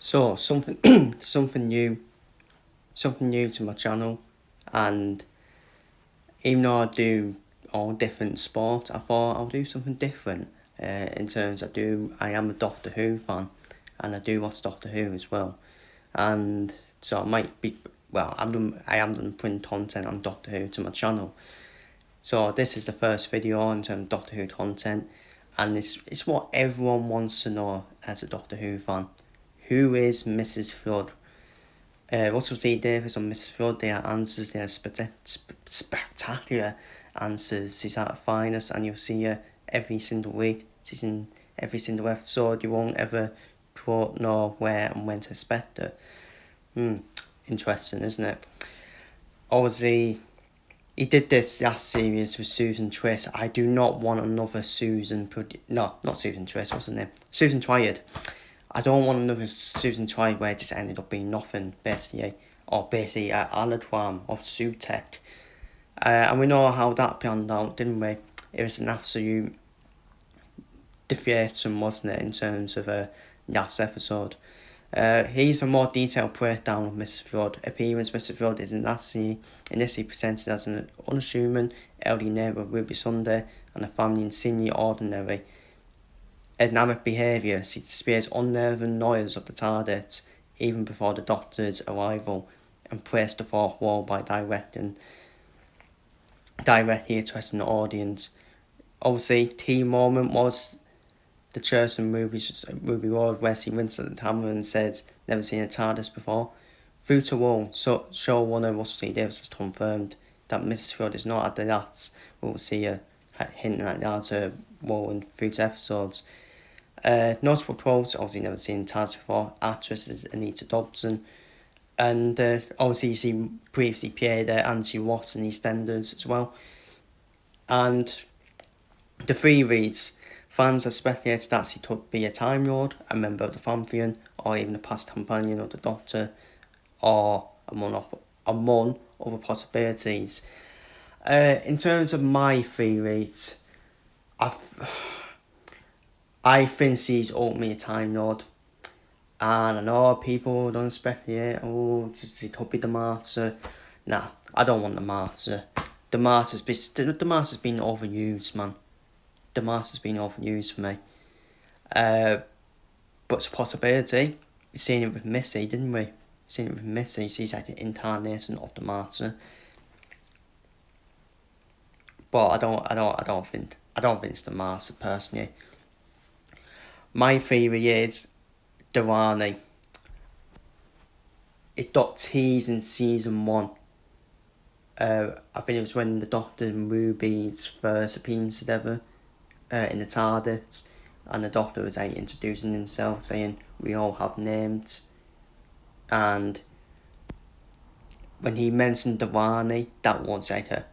So something something new to my channel, and even though I do all different sports, I thought I'll do something different. In terms, I am a Doctor Who fan, and I do watch Doctor Who as well, and so I might be I am doing putting content on Doctor Who to my channel. So this is the first video in terms of Doctor Who content, and it's what everyone wants to know as a Doctor Who fan. Who is Mrs. Flood? Russell T Davies on Mrs. Flood, their answers, they are spectacular answers. She's at her finest, and you'll see her every single week. She's in every single episode. You won't ever quote know where and when to expect her. Interesting, isn't it? Obviously, he did this last series with Susan Twiss. I do not want another Susan... No, not Susan Twiss, what's her name? Susan Twyard. I don't want another Susan Twyard where it just ended up being nothing, basically. Or basically Aladwam or Sutek. And we know how that panned out, didn't we? It was an absolute defeatum, wasn't it, in terms of last episode. Here's a more detailed breakdown of Mrs. Flood. Appearance: Mrs. Flood is initially presented as an unassuming elderly neighbour of Ruby Sunday and a family in seemingly ordinary dynamic behaviour. She displays unnerving noise of the TARDIS even before the Doctor's arrival, and breaks the fourth wall by directly addressing the audience. Obviously, key moment was the church in Ruby Road where she winks at the camera and says, "Never seen a TARDIS before." Through to all, so showrunner Russell T Davies has confirmed that Mrs. Flood is not at the yachts. We'll see her hinting at that rolling through to episodes. Notable quotes: obviously never seen TARDIS before. Actress is Anita Dobson. And obviously she previously played Auntie Watts in EastEnders as well. And the three reads: fans have speculated that she could be a Time Lord, a member of the Pantheon, or even a past companion of the Doctor, or among other possibilities. In terms of my theories, I think she's ultimately a Time Lord. And I know people don't speculate, she could be the Martyr. Nah, I don't want the Martyr. The Martyr's been overused, man. The Martyr's been overused for me. But it's a possibility. We've seen it with Missy, didn't we? She's like an incarnation of the Martyr. But I don't think it's the Martyr personally. My theory is Durrani. It got teased in season 1. I think it was when the Doctor and Ruby's first appearance together in the TARDIS, and the Doctor was like introducing himself, saying we all have names, and when he mentioned Durrani, that was like a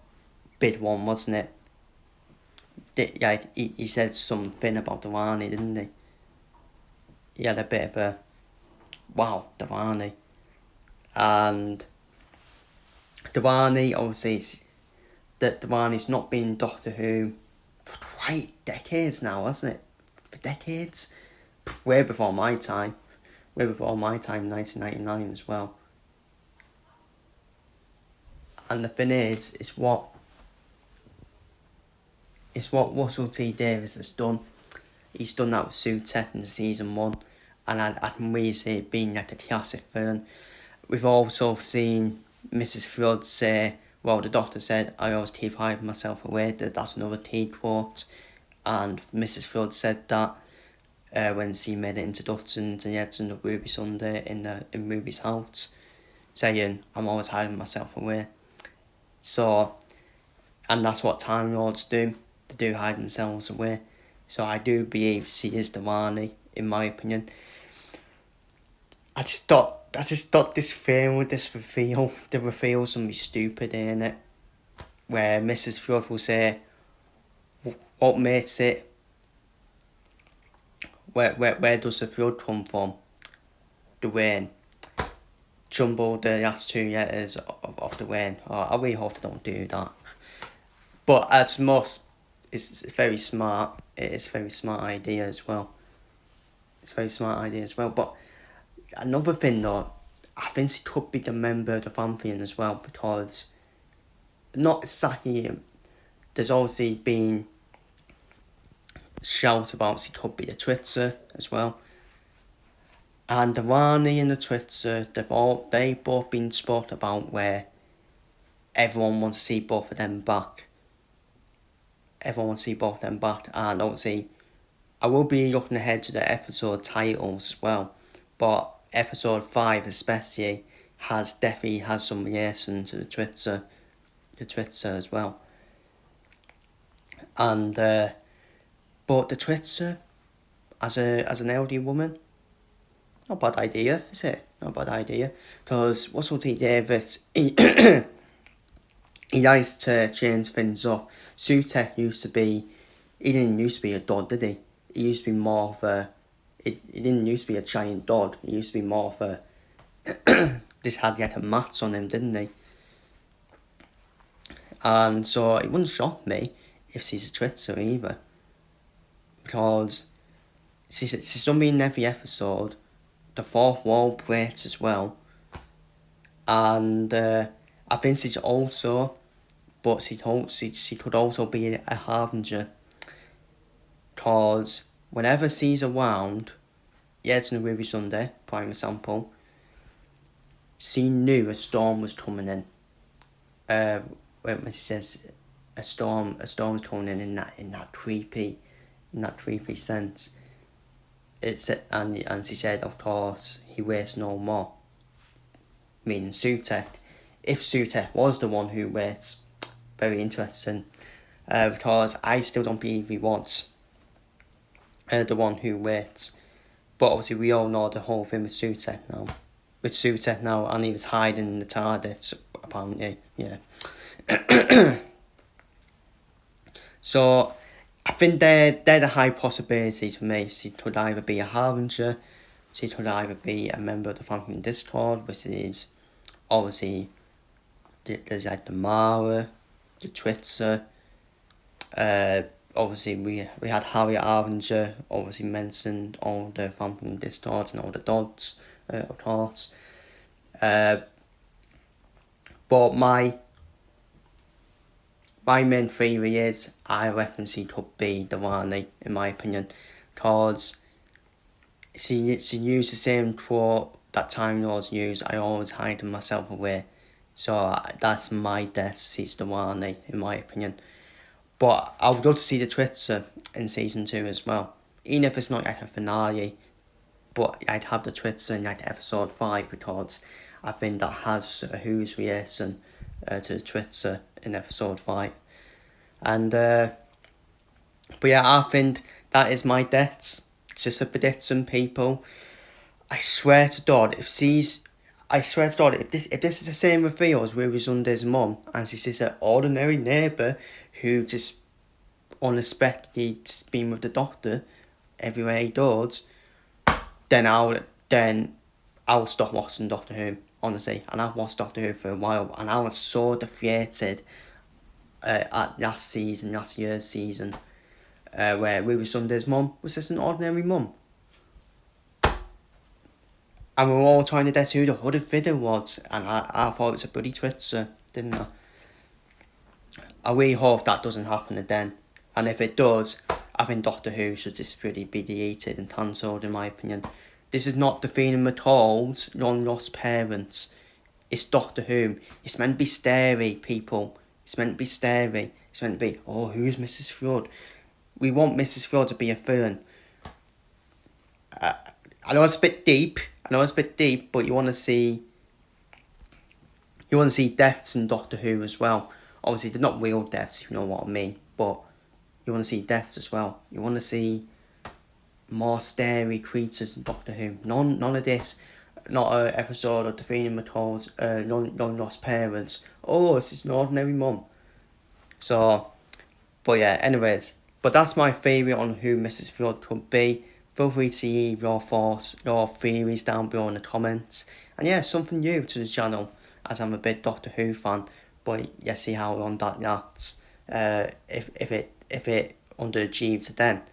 big one, wasn't it? He said something about Durrani, didn't he? He had a bit of a wow, Durrani. And Durrani, obviously, Durrani's not been Doctor Who for quite decades now, hasn't it? For decades. Way before my time. 1999 as well. And the thing is, it's what Russell T Davies has done. He's done that with Sutek in season 1, and I can really see it being like a classic film. We've also seen Mrs. Flood say, well, the Doctor said, "I always keep hiding myself away." That's another T quote. And Mrs. Flood said that when she made an introduction to the legend of Ruby Sunday in Ruby's house, saying, "I'm always hiding myself away." So, and that's what Time Lords do. They do hide themselves away. So I do believe she is Durrani, in my opinion. I just thought this film with this reveal, the reveal's gonna be stupid, ain't it? Where Mrs. Flood will say, "What makes it? Where does the flood come from? The rain." Jumble the last 2 letters of the rain. I really hope they don't do that. But as most, it's very smart. It's a very smart idea as well. But another thing though, I think she could be the member of the family as well, because not exactly, there's obviously been shout about she could be the Twitzer as well. And the Rani and the Twitzer, they both been spoken about where everyone wants to see both of them back. Everyone wants to see both of them back, and obviously I will be looking ahead to the episode titles as well, but episode 5 especially definitely has some relation to the Twitzer as well. And but the Twitzer as an elderly woman, not a bad idea, is it? Not a bad idea, because Russell T Davies, he likes to change things up. Sutek he didn't used to be a dog, did he? He used to be more of a, he didn't used to be a giant dog. He used to be more of a, just had like a mats on him, didn't he? And so it wouldn't shock me if she's a Twitzer either, because she's done me in every episode. The fourth wall breaks as well, and I think she's also, but she could also be a harbinger, because whenever she's around, it's in the Ruby Sunday, prime example, she knew a storm was coming in. When she says a storm's coming in that creepy sense. And she said, of course, he waits no more. Meaning Sutek. If Sutek was the one who waits, very interesting. Because I still don't believe he was the one who waits. But obviously we all know the whole thing with Sutek now. And he was hiding in the TARDIS, apparently, yeah. So I think they're the high possibilities for me. She could either be a harbinger, she could either be a member of the Phantom Discord, which is obviously there's like the Mara, the Twitzer. Obviously we had Harriet Harbinger, obviously mentioned all the Phantom Discords and all the dogs, of course. But my main theory is I reckon she could be the Rani, in my opinion, because she used the same quote that Time Lords use, I always hide myself away. So that's my guess, she's the Rani, in my opinion. But I would love to see the Twitzer in season 2 as well. Even if it's not like a finale, but I'd have the Twitzer in like episode 5, because I think that has a huge relation to the Twitzer in episode 5. And but yeah, I think that is my deaths. It's just a prediction, people. I swear to God, if this is the same with Theo as Ruby Sunday's mum, and she's just an ordinary neighbour who just unexpectedly just been with the doctor everywhere he goes, then I'll stop watching Doctor Who, honestly. And I've watched Doctor Who for a while, and I was so deflated at last year's season, where Ruby Sunday's mum was just an ordinary mum. And we were all trying to guess who the hooded figure was, and I thought it was a bloody Twitzer, didn't I? I really hope that doesn't happen again. And if it does, I think Doctor Who should just really be deleted and cancelled, in my opinion. This is not defeating McCall's long lost parents. It's Doctor Who. It's meant to be scary, people. It's meant to be scary. It's meant to be, oh, who's Mrs. Flood? We want Mrs. Flood to be a fern. I know it's a bit deep, but you want to see deaths in Doctor Who as well. Obviously, they're not real deaths, if you know what I mean, but you want to see deaths as well. You want to see more scary creatures in Doctor Who. None of this, not an episode of Defeating McCall's long lost parents. Oh, it's just an ordinary mum. So, but yeah, anyways, but that's my theory on who Mrs. Flood could be. Feel free to leave your thoughts, your theories down below in the comments. And yeah, something new to the channel, as I'm a big Doctor Who fan. But yeah, see how long that lasts. If it underachieves then,